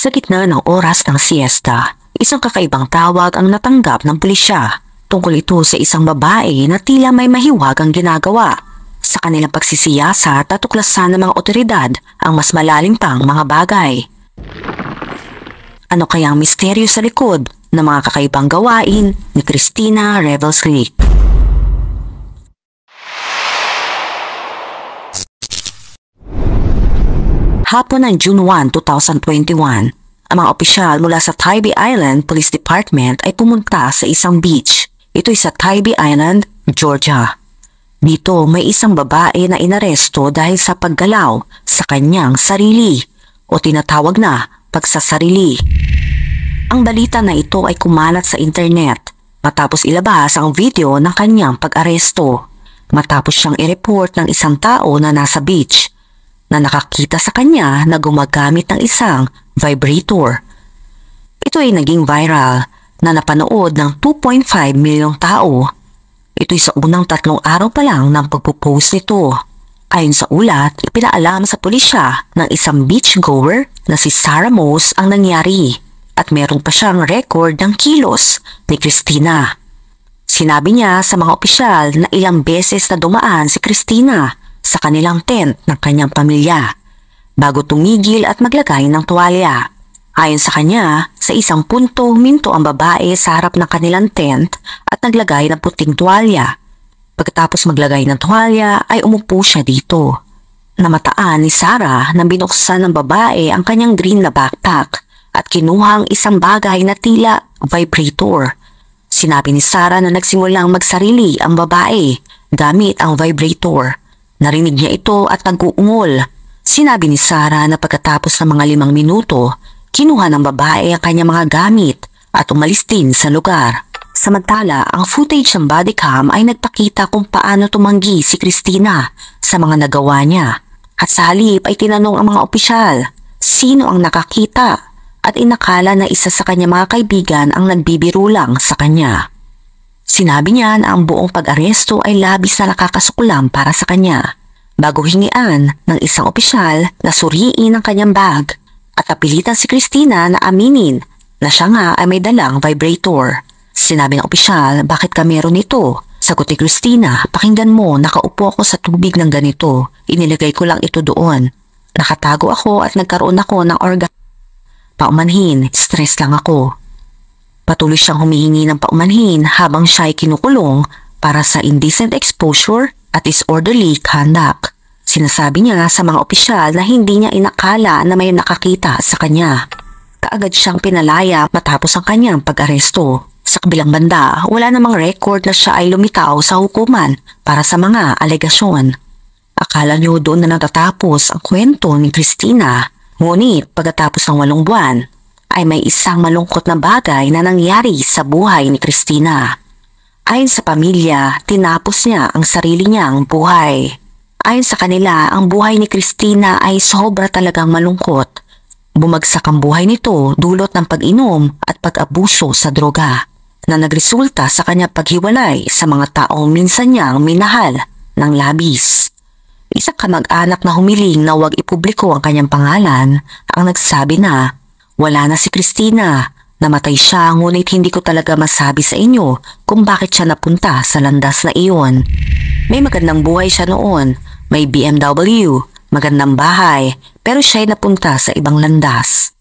Sa gitna ng oras ng siesta, isang kakaibang tawag ang natanggap ng pulisya. Tungkol ito sa isang babae na tila may mahiwagang ginagawa. Sa kanilang pagsisiyasat at tuklasan ng mga otoridad ang mas malalim pang mga bagay. Ano kaya ang misteryo sa likod ng mga kakaibang gawain ni Christina Revelsley? Hapon ng June 1, 2021, ang mga opisyal mula sa Tybee Island Police Department ay pumunta sa isang beach. Ito'y sa Tybee Island, Georgia. Dito may isang babae na inaresto dahil sa paggalaw sa kanyang sarili o tinatawag na pagsasarili. Ang balita na ito ay kumalat sa internet matapos ilabas ang video ng kanyang pag-aresto. Matapos siyang i-report ng isang tao na nasa beach na nakakita sa kanya na gumagamit ng isang vibrator. Ito ay naging viral na napanood ng 2.5 milyong tao. Ito'y sa unang 3 araw pa lang ng pagpo-post nito. Ayon sa ulat, ipinaalam sa pulisya ng isang beachgoer na si Sarah Moss ang nangyari at meron pa siyang record ng kilos ni Christina. Sinabi niya sa mga opisyal na ilang beses na dumaan si Christina sa kanilang tent ng kanyang pamilya bago tumigil at maglagay ng tuwalya. Ayon sa kanya, sa isang punto huminto ang babae sa harap ng kanilang tent at naglagay ng puting tuwalya. Pagkatapos maglagay ng tuwalya ay umupo siya dito. Namataan ni Sarah na binuksan ng babae ang kanyang green na backpack at kinuha ang isang bagay na tila vibrator. Sinabi ni Sarah na nagsimulang magsarili ang babae gamit ang vibrator. Narinig niya ito at nag-uungol. Sinabi ni Sarah na pagkatapos ng mga 5 minuto, kinuha ng babae ang kanyang mga gamit at umalis din sa lugar. Samantala, ang footage ng bodycam ay nagpakita kung paano tumanggi si Christina sa mga nagawa niya. At sa halip ay tinanong ang mga opisyal, sino ang nakakita at inakala na isa sa kanyang mga kaibigan ang nagbibiro lang sa kanya. Sinabi niya na ang buong pag-aresto ay labis na nakakasukulam para sa kanya. Bago hingian ng isang opisyal na suriin ang kanyang bag at napilitan si Christina na aminin na siya nga ay may dalang vibrator. Sinabi ng opisyal, bakit ka meron nito? Sagot ni Christina, pakinggan mo, nakaupo ako sa tubig ng ganito. Inilagay ko lang ito doon. Nakatago ako at nagkaroon ako ng paumanhin, stress lang ako. Patuloy siyang humihingi ng paumanhin habang siya ay kinukulong para sa indecent exposure at disorderly conduct. Sinasabi niya sa mga opisyal na hindi niya inakala na may nakakita sa kanya. Kaagad siyang pinalaya matapos ang kanyang pag-aresto. Sa kabilang banda, wala namang record na siya ay lumitaw sa hukuman para sa mga alegasyon. Akala niyo doon na natatapos ang kwento ni Christina. Ngunit pagkatapos ng 8 buwan, ay may isang malungkot na bagay na nangyari sa buhay ni Christina. Ayon sa pamilya, tinapos niya ang sarili niyang buhay. Ayon sa kanila, ang buhay ni Christina ay sobra talagang malungkot. Bumagsak ang buhay nito dulot ng pag-inom at pag-abuso sa droga na nagresulta sa kanya paghiwalay sa mga taong minsan niyang minahal ng labis. Isang kamag-anak na humiling na huwag ipubliko ang kanyang pangalan ang nagsabi na, wala na si Christina, namatay siya ngunit hindi ko talaga masabi sa inyo kung bakit siya napunta sa landas na iyon. May magandang buhay siya noon, may BMW, magandang bahay, pero siya ay napunta sa ibang landas.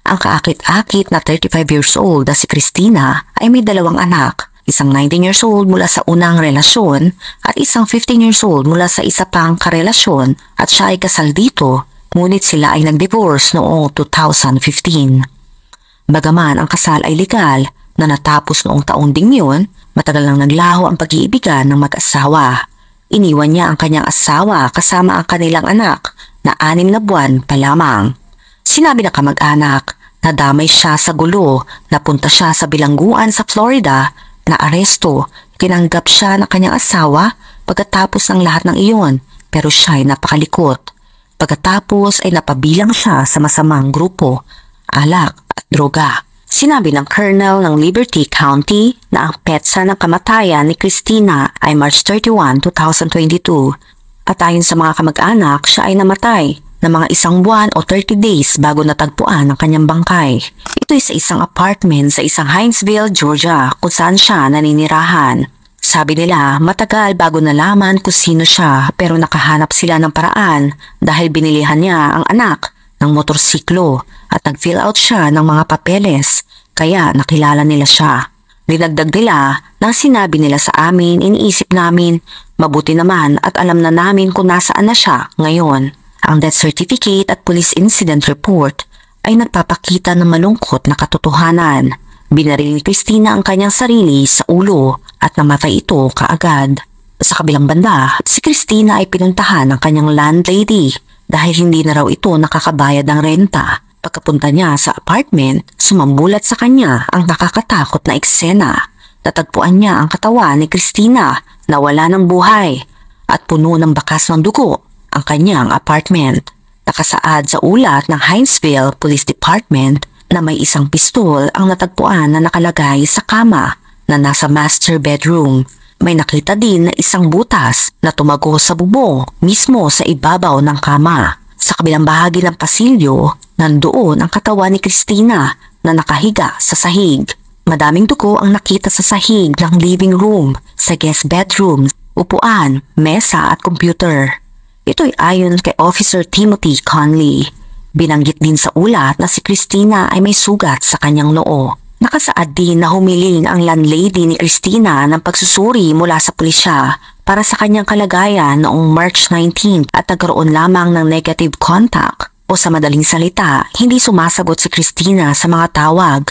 Ang kaakit-akit na 35 years old na si Christina ay may 2 anak, isang 19 years old mula sa unang relasyon at isang 15 years old mula sa isa pang karelasyon at siya ay kasal dito. Ngunit sila ay nag-divorce noong 2015. Bagaman ang kasal ay legal na natapos noong taong ding yun, matagal nang naglaho ang pag-iibigan ng mag-asawa. Iniwan niya ang kanyang asawa kasama ang kanilang anak na 6 na buwan pa lamang. Sinabi ng kamag-anak na damay siya sa gulo, napunta siya sa bilangguan sa Florida, na aresto, kinanggap siya ng kanyang asawa pagkatapos ng lahat ng iyon, pero siya ay napakalikot. Pagkatapos ay napabilang siya sa masamang grupo, alak at droga. Sinabi ng Colonel ng Liberty County na ang petsa ng kamatayan ni Christina ay March 31, 2022 at ayon sa mga kamag-anak siya ay namatay na mga 1 buwan o 30 days bago natagpuan ang kanyang bangkay. Ito'y sa isang apartment sa isang Hinesville, Georgia kung saan siya naninirahan. Sabi nila matagal bago nalaman kung sino siya pero nakahanap sila ng paraan dahil binilihan niya ang anak ng motorsiklo at nag-fill out siya ng mga papeles kaya nakilala nila siya. Dinagdag nila nang sinabi nila sa amin, iniisip namin mabuti naman at alam na namin kung nasaan na siya ngayon. Ang death certificate at police incident report ay nagpapakita ng malungkot na katotohanan. Binaril ni Christina ang kanyang sarili sa ulo at namatay ito kaagad. Sa kabilang banda, si Christina ay pinuntahan ng kanyang landlady dahil hindi na raw ito nakakabayad ng renta. Pagkapunta niya sa apartment, sumambulat sa kanya ang nakakatakot na eksena. Natagpuan niya ang katawan ni Christina na wala ng buhay at puno ng bakas ng dugo ang kanyang apartment. Nakasaad sa ulat ng Hinesville Police Department na may isang pistol ang natagpuan na nakalagay sa kama na nasa master bedroom. May nakita din na isang butas na tumago sa bubong mismo sa ibabaw ng kama. Sa kabilang bahagi ng pasilyo, nandoon ang katawan ni Christina na nakahiga sa sahig. Madaming dugo ang nakita sa sahig ng living room, sa guest bedroom, upuan, mesa at computer. Ito'y ayon kay Officer Timothy Conley. Binanggit din sa ulat na si Christina ay may sugat sa kanyang noo. Nakasaad din na humiling ang landlady ni Christina ng pagsusuri mula sa pulisya para sa kanyang kalagayan noong March 19 at nagkaroon lamang ng negative contact o sa madaling salita, hindi sumasagot si Christina sa mga tawag.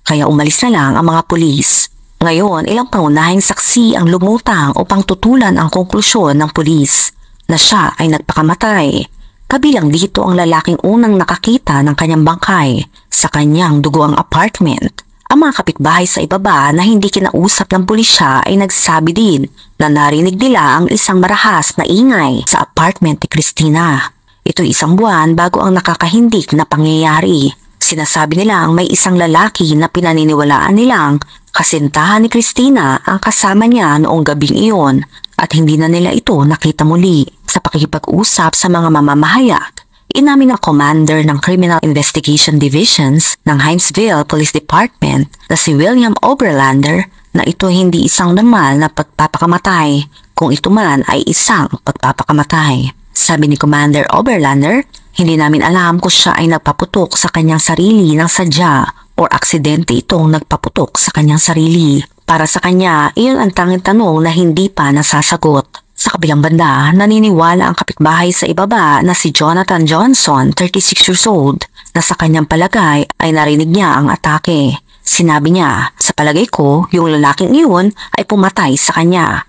Kaya umalis na lang ang mga pulis. Ngayon, ilang pangunahing saksi ang lumutang upang tutulan ang konklusyon ng pulis na siya ay nagpakamatay. Kabilang dito ang lalaking unang nakakita ng kanyang bangkay sa kanyang duguang apartment. Ang mga kapitbahay sa ibaba na hindi kinausap ng pulisya ay nagsabi din na narinig nila ang isang marahas na ingay sa apartment ni Christina. Ito'y 1 buwan bago ang nakakahindik na pangyayari. Sinasabi nilang may isang lalaki na pinaniniwalaan nilang kasintahan ni Christina ang kasama niya noong gabing iyon at hindi na nila ito nakita muli. Sa pakikipag-usap sa mga mamamahayag, inamin ng Commander ng Criminal Investigation Divisions ng Hinesville Police Department na si William Oberlander na ito hindi isang normal na pagpapakamatay kung ito man ay isang pagpapakamatay. Sabi ni Commander Oberlander, hindi namin alam kung siya ay nagpaputok sa kanyang sarili ng sadya o aksidente itong nagpaputok sa kanyang sarili. Para sa kanya, iyon ang tanging tanong na hindi pa nasasagot. Sa kabilang banda, naniniwala ang kapitbahay sa ibaba na si Jonathan Johnson, 36 years old, na sa kanyang palagay ay narinig niya ang atake. Sinabi niya, sa palagay ko, yung lalaking iyon ay pumatay sa kanya.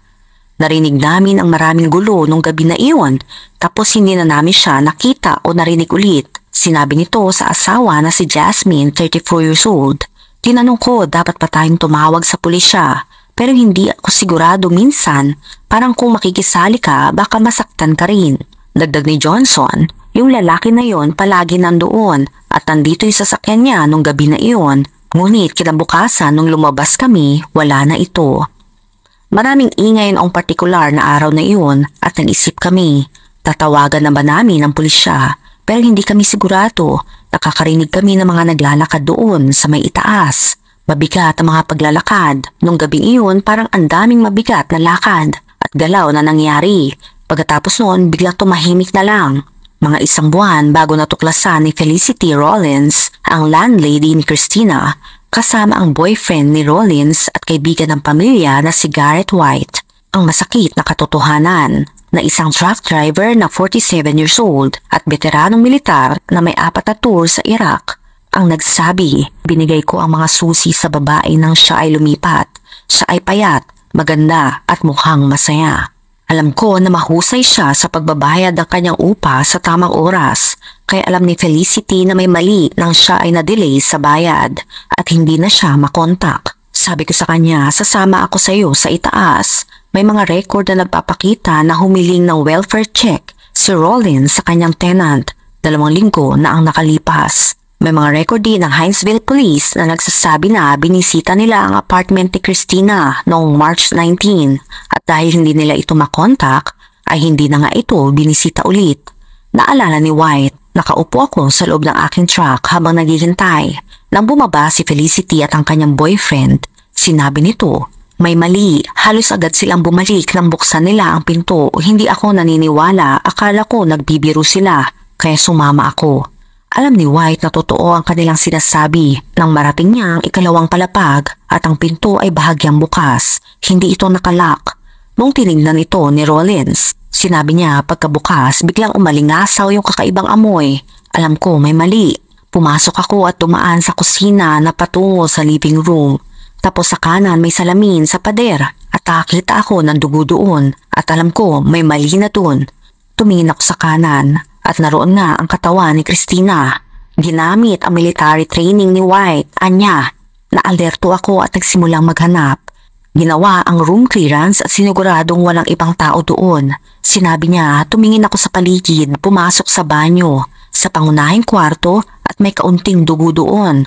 Narinig namin ang maraming gulo nung gabi na iyon, tapos hindi na namin siya nakita o narinig ulit. Sinabi nito sa asawa na si Jasmine, 34 years old. Tinanong ko dapat pa tayong tumawag sa pulisya, pero hindi ako sigurado minsan, parang kung makikisali ka baka masaktan ka rin. Dagdag ni Johnson, yung lalaki na yon palagi nandoon at nandito yung sasakyan niya nung gabi na iyon, ngunit kinabukasan nung lumabas kami, wala na ito. Maraming ingay noong partikular na araw na iyon at nag-isip kami, tatawagan na ba namin ang pulisya? Pero hindi kami sigurado, nakakarinig kami ng mga naglalakad doon sa may itaas. Mabigat ang mga paglalakad. Nung gabing iyon parang ang daming mabigat na lakad at galaw na nangyari. Pagkatapos noon biglang tumahimik na lang. Mga 1 buwan bago natuklasan ni Felicity Rollins, ang landlady ni Christina, kasama ang boyfriend ni Rollins at kaibigan ng pamilya na si Garrett White. Ang masakit na katotohanan na isang truck driver na 47 years old at veteranong militar na may 4 na tour sa Iraq ang nagsabi, binigay ko ang mga susi sa babae nang siya ay lumipat. Siya ay payat, maganda at mukhang masaya. Alam ko na mahusay siya sa pagbabayad ng kanyang upa sa tamang oras, kaya alam ni Felicity na may mali nang siya ay na-delay sa bayad at hindi na siya makontak. Sabi ko sa kanya, sasama ako sa iyo sa itaas. May mga record na nagpapakita na humiling ng welfare check si Rollins sa kanyang tenant 2 linggo na ang nakalipas. May mga record din ng Hinesville Police na nagsasabi na binisita nila ang apartment ni Christina noong March 19 at dahil hindi nila ito makontak ay hindi na nga ito binisita ulit. Naalala ni White, nakaupo ako sa loob ng aking truck habang naghihintay. Nang bumaba si Felicity at ang kanyang boyfriend, sinabi nito, may mali, halos agad silang bumalik nang buksan nila ang pinto. Hindi ako naniniwala, akala ko nagbibiro sila, kaya sumama ako. Alam ni White na totoo ang kanilang sinasabi nang marating niya ang ikalawang palapag at ang pinto ay bahagyang bukas. Hindi ito nakalak. Nung tinignan ito ni Rollins, sinabi niya pagkabukas biglang umalingasaw yung kakaibang amoy. Alam ko may mali. Pumasok ako at dumaan sa kusina na patungo sa living room. Tapos sa kanan may salamin sa pader at nakakita ako ng dugo doon at alam ko may mali na doon. Tumingin ako sa kanan at naroon na ang katawan ni Christina. Ginamit ang military training ni White, anya. Naalerto ako at nagsimulang maghanap. Ginawa ang room clearance at siniguradong walang ibang tao doon. Sinabi niya, tumingin ako sa paligid, pumasok sa banyo, sa pangunahing kwarto at may kaunting dugo doon.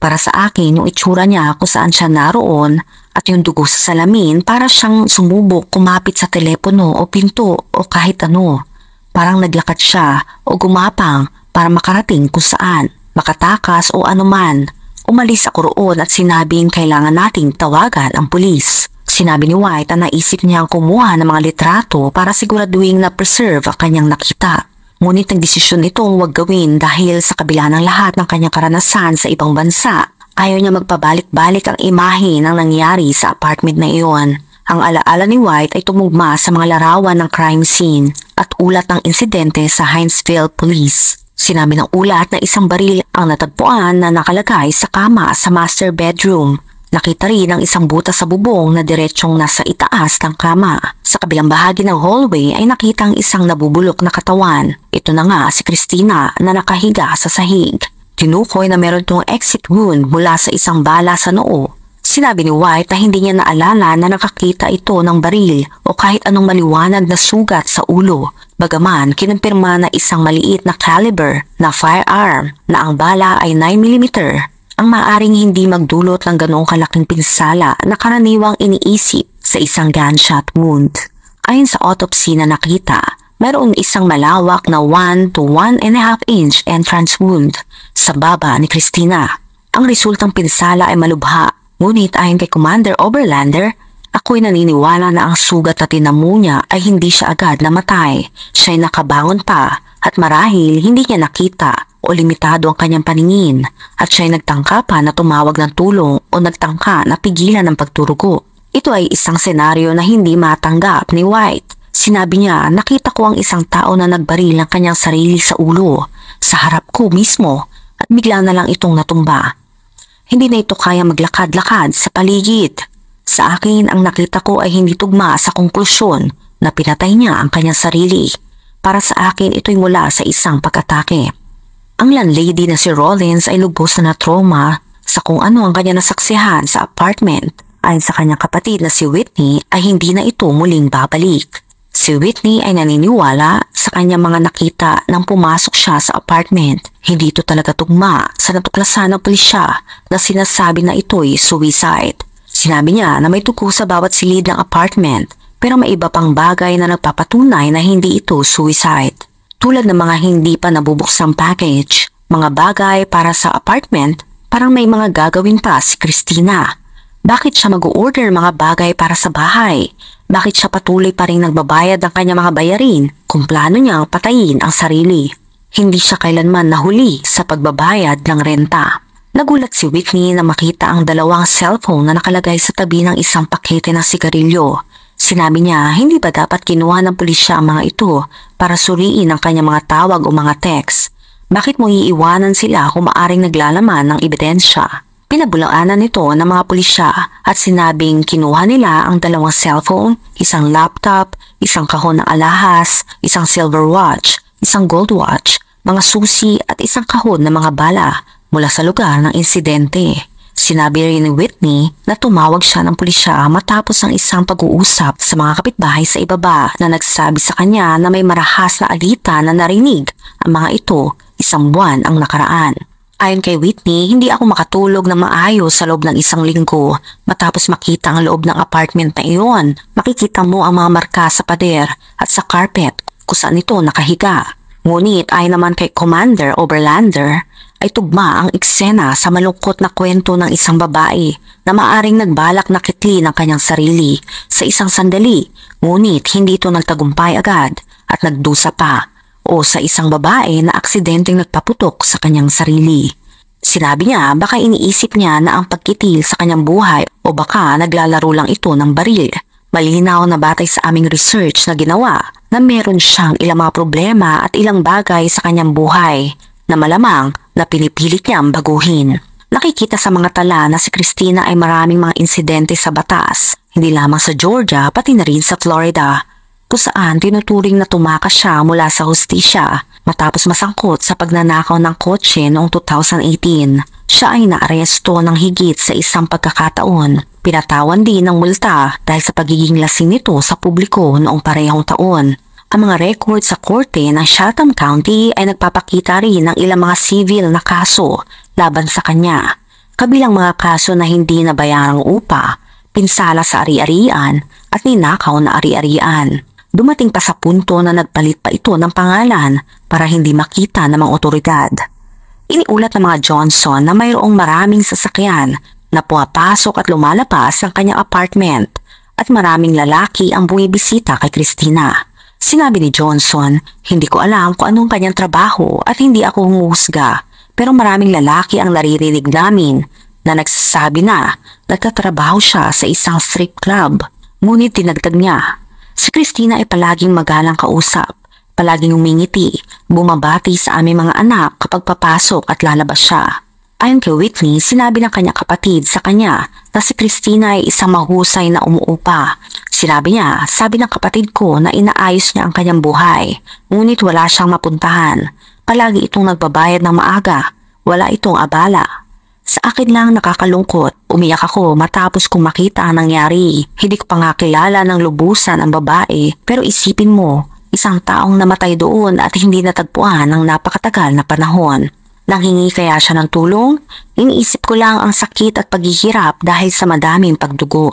Para sa akin, yung itsura niya kung saan siya naroon at yung dugo sa salamin para siyang sumubok kumapit sa telepono o pinto o kahit ano. Parang naglakad siya o gumapang para makarating kung saan, makatakas o anuman. Umalis ako roon at sinabing kailangan nating tawagan ang pulis. Sinabi ni White na naisip niyang kumuha ng mga litrato para siguraduhin na preserve ang kanyang nakita. Ngunit ang desisyon itong huwag gawin dahil sa kabila ng lahat ng kanyang karanasan sa ibang bansa, ayaw niya magpabalik-balik ang imahe ng nangyari sa apartment na iyon. Ang alaala ni White ay tumugma sa mga larawan ng crime scene at ulat ng insidente sa Hinesville Police. Sinabi ng ulat na isang baril ang natagpuan na nakalagay sa kama sa master bedroom. Nakita rin ang isang butas sa bubong na diretsyong nasa itaas ng kama. Sa kabilang bahagi ng hallway ay nakita ang isang nabubulok na katawan. Ito na nga si Christina na nakahiga sa sahig. Tinukoy na meron itong exit wound mula sa isang bala sa noo. Sinabi ni White na hindi niya naalala na nakakita ito ng baril o kahit anong maliwanag na sugat sa ulo. Bagaman kinumpirma na isang maliit na caliber na firearm na ang bala ay 9mm. Ang maaring hindi magdulot ng ganoong kalaking pinsala na karaniwang iniisip sa isang gunshot wound. Ayon sa autopsy na nakita, mayroong isang malawak na 1 to 1.5 inch entrance wound sa baba ni Christina. Ang resultang pinsala ay malubha, ngunit ayon kay Commander Oberlander, ako'y naniniwala na ang sugat na tinamo niya ay hindi siya agad namatay. Siya'y nakabangon pa at marahil hindi niya nakita o limitado ang kanyang paningin at siya'y nagtangka pa na tumawag ng tulong o nagtangka na pigilan ang pagturugo. Ito ay isang senaryo na hindi matanggap ni White. Sinabi niya, nakita ko ang isang tao na nagbaril ng kanyang sarili sa ulo, sa harap ko mismo at bigla na lang itong natumba. Hindi na ito kaya maglakad-lakad sa paligid. Sa akin, ang nakita ko ay hindi tugma sa konklusyon na pinatay niya ang kanyang sarili. Para sa akin, ito'y mula sa isang pag-atake. Ang landlady na si Rollins ay lubos na trauma sa kung ano ang kanya nasaksihan sa apartment. Ayon sa kanyang kapatid na si Whitney ay hindi na ito muling babalik. Si Whitney ay naniniwala sa kanyang mga nakita nang pumasok siya sa apartment. Hindi ito talaga tugma sa natuklasan ng pulisya na sinasabi na ito'y suicide. Sinabi niya na may tuko sa bawat silid ng apartment pero may iba pang bagay na nagpapatunay na hindi ito suicide. Tulad ng mga hindi pa nabubuksang package, mga bagay para sa apartment, parang may mga gagawin pa si Christina. Bakit siya mag-order mga bagay para sa bahay? Bakit siya patuloy pa rin nagbabayad ng kanyang mga bayarin kung plano niyang patayin ang sarili? Hindi siya kailanman nahuli sa pagbabayad ng renta. Nagulat si Whitney na makita ang dalawang cellphone na nakalagay sa tabi ng isang pakete ng sigarilyo. Sinabi niya, hindi ba dapat kinuha ng pulisya ang mga ito para suriin ang kanyang mga tawag o mga text? Bakit mo iiwanan sila kung maaring naglalaman ng ebidensya? Pinabulaanan nito ng mga pulisya at sinabing kinuha nila ang dalawang cellphone, isang laptop, isang kahon ng alahas, isang silver watch, isang gold watch, mga susi at isang kahon ng mga bala mula sa lugar ng insidente. Sinabi rin ni Whitney na tumawag siya ng pulisya matapos ang isang pag-uusap sa mga kapitbahay sa ibaba na nagsabi sa kanya na may marahas na alita na narinig ang mga ito isang buwan ang nakaraan. Ayon kay Whitney, hindi ako makatulog na maayos sa loob ng isang linggo matapos makita ang loob ng apartment na iyon. Makikita mo ang mga marka sa pader at sa carpet kung saan ito nakahiga. Ngunit ay naman kay Commander Oberlander ay tugma ang eksena sa malungkot na kwento ng isang babae na maaring nagbalak na kitlin ang kanyang sarili sa isang sandali, ngunit hindi ito nagtagumpay agad at nagdusa pa, o sa isang babae na aksidenteng nagpaputok sa kanyang sarili. Sinabi niya baka iniisip niya na ang pagkitil sa kanyang buhay o baka naglalaro lang ito ng baril. Malinaw na batay sa aming research na ginawa na meron siyang ilang mga problema at ilang bagay sa kanyang buhay na malamang na pinipilit niyang baguhin. Nakikita sa mga tala na si Christina ay maraming mga insidente sa batas, hindi lamang sa Georgia pati na rin sa Florida, kung saan tinuturing na tumakas siya mula sa hustisya matapos masangkot sa pagnanakaw ng kotse noong 2018. Siya ay naaresto ng higit sa isang pagkakataon. Pinatawan din ng multa dahil sa pagiging lasing nito sa publiko noong parehong taon. Ang mga record sa korte ng Chatham County ay nagpapakita rin ng ilang mga civil na kaso laban sa kanya, kabilang mga kaso na hindi nabayarang upa, pinsala sa ari-arian at ninakaw na ari-arian. Dumating pa sa punto na nagpalit pa ito ng pangalan para hindi makita ng mga otoridad. Iniulat ng mga Johnson na mayroong maraming sasakyan na pumapasok at lumalabas ng kanyang apartment at maraming lalaki ang bumibisita kay Christina. Sinabi ni Johnson, hindi ko alam kung anong kanyang trabaho at hindi ako humuhusga, pero maraming lalaki ang naririnig namin na nagsasabi na nagtatrabaho siya sa isang strip club. Ngunit dinagdag niya, si Christina ay palaging magalang kausap, palaging umingiti, bumabati sa aming mga anak kapag papasok at lalabas siya. Ayon kay Whitney, sinabi ng kanyang kapatid sa kanya na si Christina ay isang mahusay na umuupa. Sinabi niya, sabi ng kapatid ko na inaayos niya ang kanyang buhay, ngunit wala siyang mapuntahan. Palagi itong nagbabayad ng maaga, wala itong abala. Sa akin lang nakakalungkot, umiyak ako matapos kong makita ang nangyari. Hindi ko pa nga kilala ng lubusan ang babae, pero isipin mo, isang taong namatay doon at hindi natagpuan ng napakatagal na panahon. Nanghingi kaya siya ng tulong? Iniisip ko lang ang sakit at paghihirap dahil sa madaming pagdugo.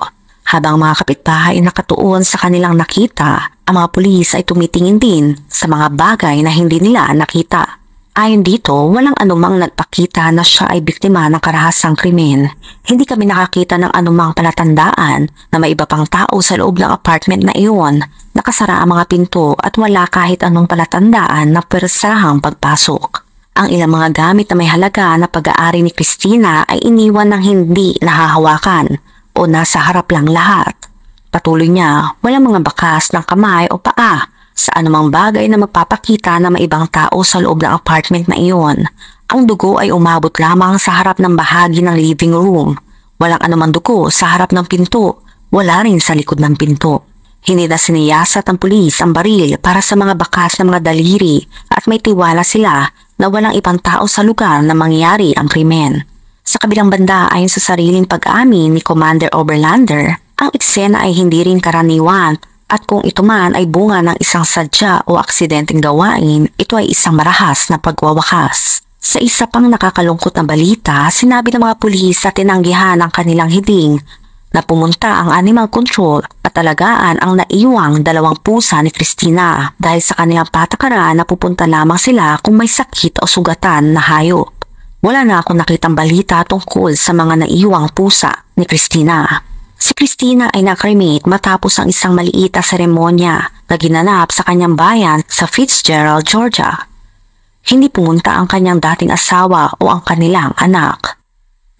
Habang mga kapitbahay nakatuon sa kanilang nakita, ang mga pulis ay tumitingin din sa mga bagay na hindi nila nakita. Ayon dito, walang anumang nagpakita na siya ay biktima ng karahasang krimen. Hindi kami nakakita ng anumang palatandaan na may iba pang tao sa loob ng apartment na iyon. Nakasara ang mga pinto at wala kahit anong palatandaan na persahang pagpasok. Ang ilang mga gamit na may halaga na pag-aari ni Christina ay iniwan ng hindi nahahawakan o nasa harap lang lahat. Patuloy niya, walang mga bakas ng kamay o paa sa anumang bagay na magpapakita na may ibang tao sa loob ng apartment na iyon. Ang dugo ay umabot lamang sa harap ng bahagi ng living room. Walang anumang dugo sa harap ng pinto, wala rin sa likod ng pinto. Hindi na siniyasat ng pulis ang baril para sa mga bakas ng mga daliri at may tiwala sila na walang ibang tao sa lugar na mangyari ang krimen. Sa kabilang banda, ayon sa sariling pag-amin ni Commander Oberlander, ang eksena ay hindi rin karaniwan at kung ito man ay bunga ng isang sadya o aksidenteng gawain, ito ay isang marahas na pagwawakas. Sa isa pang nakakalungkot na balita, sinabi ng mga pulis na tinanggihan ang kanilang hiling na pumunta ang animal control at alagaan ang naiwang 2 pusa ni Christina dahil sa kanilang patakaran na pupunta lamang sila kung may sakit o sugatan na hayop. Wala na akong nakitang balita tungkol sa mga naiwang pusa ni Christina. Si Christina ay nakremate matapos ang isang maliit na seremonya na ginanap sa kanyang bayan sa Fitzgerald, Georgia. Hindi pumunta ang kanyang dating asawa o ang kanilang anak.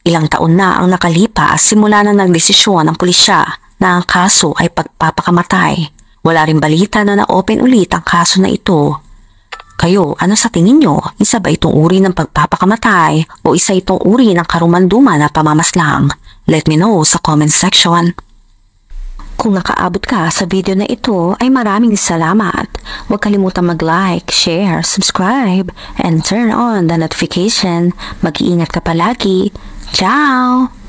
Ilang taon na ang nakalipas simula na nagdesisyon ng pulisya na ang kaso ay pagpapakamatay. Wala rin balita na na-open ulit ang kaso na ito. Kayo, ano sa tingin nyo? Isa ba itong uri ng pagpapakamatay o isa itong uri ng karumanduman na pamamaslang? Let me know sa comment section. Kung nakaabot ka sa video na ito ay maraming salamat. Huwag kalimutang mag-like, share, subscribe, and turn on the notification. Mag-iingat ka palagi. Ciao!